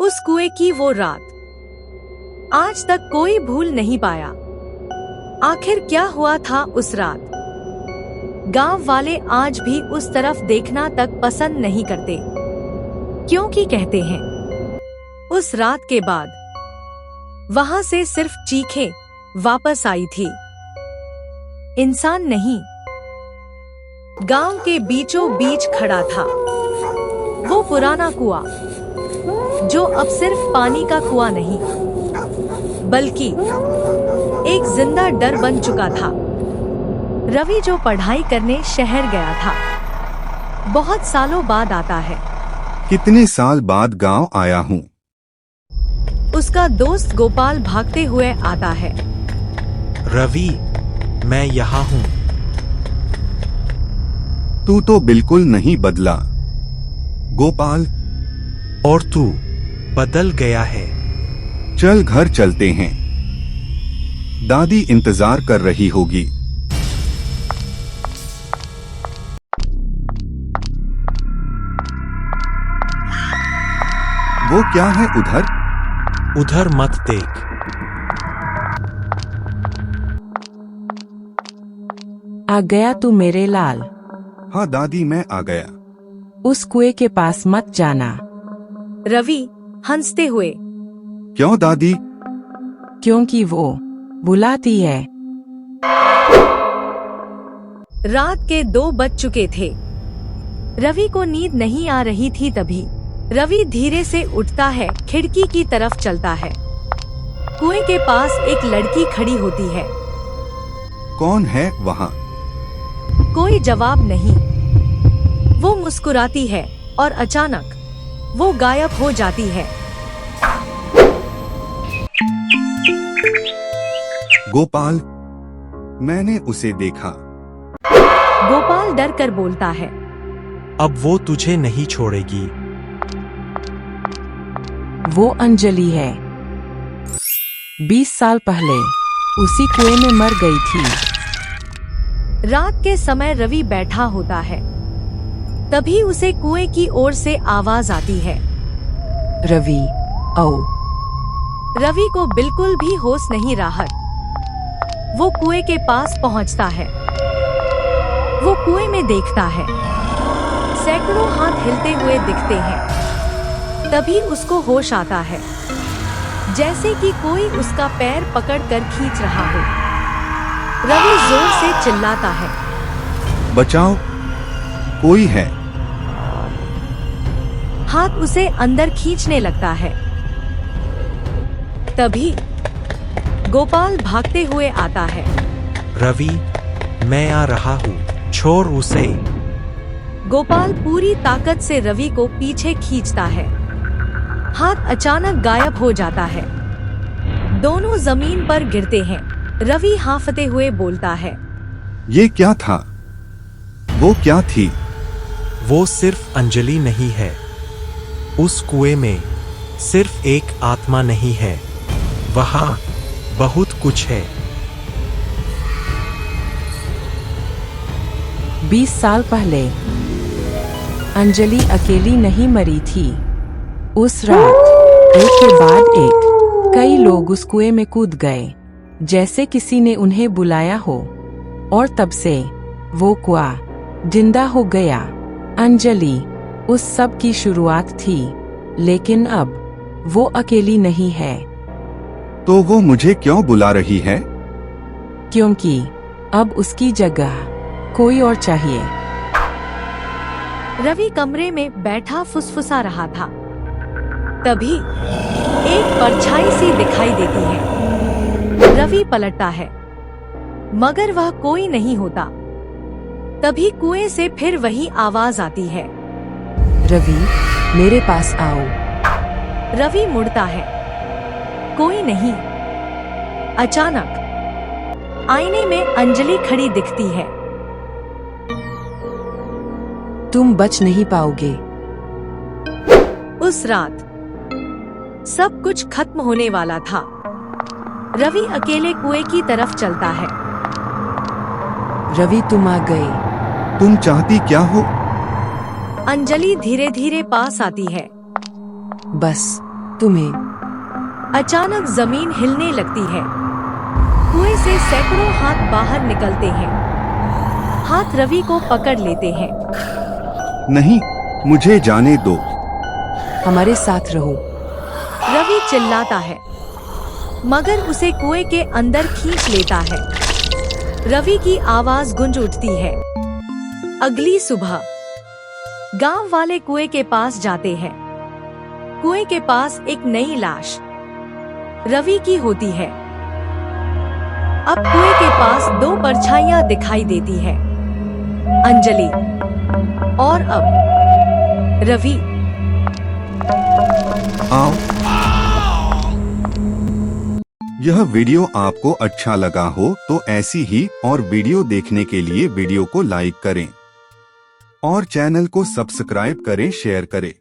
उस कुएं की वो रात आज तक कोई भूल नहीं पाया। आखिर क्या हुआ था उस रात? गांव वाले आज भी उस तरफ देखना तक पसंद नहीं करते, क्योंकि कहते हैं उस रात के बाद वहां से सिर्फ चीखें वापस आई थी, इंसान नहीं। गांव के बीचों बीच खड़ा था वो पुराना कुआं, जो अब सिर्फ पानी का कुआं नहीं बल्कि एक जिंदा डर बन चुका था। रवि जो पढ़ाई करने शहर गया था, बहुत सालों बाद आता है। कितने साल बाद गांव आया हूँ। उसका दोस्त गोपाल भागते हुए आता है। रवि, मैं यहाँ हूँ। तू तो बिल्कुल नहीं बदला, गोपाल। और तू बदल गया है। चल घर चलते हैं, दादी इंतजार कर रही होगी। वो क्या है उधर? उधर मत देख। आ गया तू मेरे लाल। हाँ दादी, मैं आ गया। उस कुएं के पास मत जाना। रवि हंसते हुए। क्यों दादी? क्योंकि वो बुलाती है। रात के 2 बज चुके थे। रवि को नींद नहीं आ रही थी। तभी रवि धीरे से उठता है, खिड़की की तरफ चलता है। कुएं के पास एक लड़की खड़ी होती है। कौन है वहाँ? कोई जवाब नहीं। वो मुस्कुराती है और अचानक वो गायब हो जाती है। गोपाल, मैंने उसे देखा। गोपाल डर कर बोलता है। अब वो तुझे नहीं छोड़ेगी। वो अंजलि है। 20 साल पहले उसी कुएं में मर गई थी। रात के समय रवि बैठा होता है। तभी उसे कुएं की ओर से आवाज आती है। रवि, आओ। रवि को बिल्कुल भी होश नहीं राहत। वो कुएं के पास पहुंचता है। वो कुएं में देखता है, सैकड़ों हाथ हिलते हुए दिखते हैं। तभी उसको होश आता है, जैसे कि कोई उसका पैर पकड़कर खींच रहा हो। रवि जोर से चिल्लाता है, बचाओ, कोई है। हाथ उसे अंदर खींचने लगता है। तभी गोपाल भागते हुए आता है। रवि, मैं आ रहा हूँ, छोड़ उसे। गोपाल पूरी ताकत से रवि को पीछे खींचता है। हाथ अचानक गायब हो जाता है। दोनों जमीन पर गिरते हैं। रवि हांफते हुए बोलता है, ये क्या था? वो क्या थी? वो सिर्फ अंजलि नहीं है। उस कुएं में सिर्फ एक आत्मा नहीं है, वहाँ बहुत कुछ है। 20 साल पहले अंजलि अकेली नहीं मरी थी। उस रात एक के बाद एक कई लोग उस कुएं में कूद गए, जैसे किसी ने उन्हें बुलाया हो। और तब से वो कुआं जिंदा हो गया। अंजलि उस सब की शुरुआत थी, लेकिन अब वो अकेली नहीं है। तो वो मुझे क्यों बुला रही है? क्योंकि अब उसकी जगह कोई और चाहिए। रवि कमरे में बैठा फुसफुसा रहा था। तभी एक परछाई सी दिखाई देती है। रवि पलटता है, मगर वह कोई नहीं होता। तभी कुएं से फिर वही आवाज आती है, रवि, मेरे पास आओ। रवि मुड़ता है, कोई नहीं। अचानक आईने में अंजलि खड़ी दिखती है। तुम बच नहीं पाओगे। उस रात सब कुछ खत्म होने वाला था। रवि अकेले कुएं की तरफ चलता है। रवि, तुम आ गए। तुम चाहती क्या हो? अंजलि धीरे धीरे पास आती है। बस तुम्हें। अचानक जमीन हिलने लगती है। कुएं से सैकड़ों हाथ बाहर निकलते हैं। हाथ रवि को पकड़ लेते हैं। नहीं, मुझे जाने दो। हमारे साथ रहो। रवि चिल्लाता है, मगर उसे कुएं के अंदर खींच लेता है। रवि की आवाज गूंज उठती है। अगली सुबह गांव वाले कुएं के पास जाते हैं। कुएं के पास एक नई लाश रवि की होती है। अब कुएं के पास दो परछाइयां दिखाई देती है, अंजलि और अब रवि। आओ। यह वीडियो आपको अच्छा लगा हो तो ऐसी ही और वीडियो देखने के लिए वीडियो को लाइक करें और चैनल को सब्सक्राइब करें, शेयर करें।